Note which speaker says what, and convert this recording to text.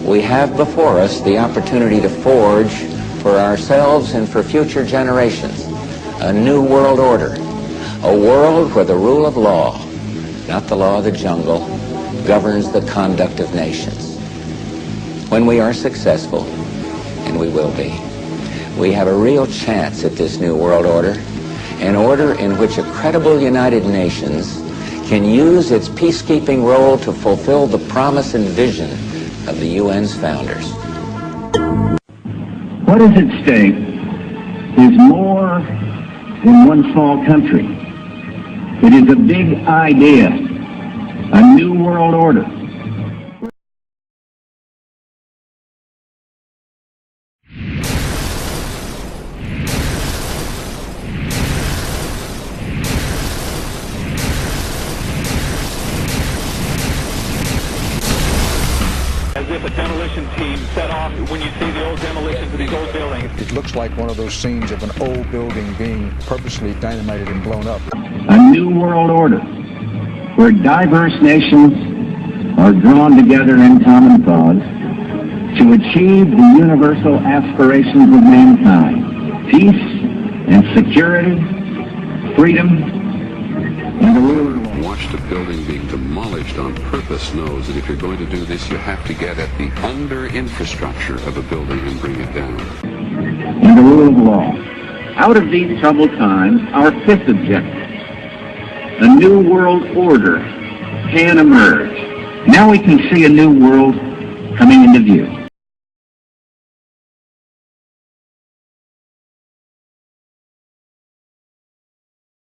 Speaker 1: we have before us the opportunity to forge for ourselves and for future generations a new world order, a world where the rule of law, not the law of the jungle, governs the conduct of nations. When we are successful, and we will be, we have a real chance at this new world order, an order in which a credible United Nations can use its peacekeeping role to fulfill the promise and vision of the UN's founders.
Speaker 2: What is at stake is more than one small country. It is a big idea, a new world order.
Speaker 3: As if a demolition team set off when you see the old demolitions of these old buildings.
Speaker 4: It looks like one of those scenes of an old building being purposely dynamited and blown up.
Speaker 2: A new world order where diverse nations are drawn together in common cause to achieve the universal aspirations of mankind: peace and security, freedom, and the rule of law.
Speaker 5: Watched a building being demolished on purpose knows that if you're going to do this, you have to get at the under-infrastructure of a building and bring it down.
Speaker 2: And the rule of law. Out of these troubled times, our fifth objective, a new world order, can emerge. Now we can see a new world coming into view.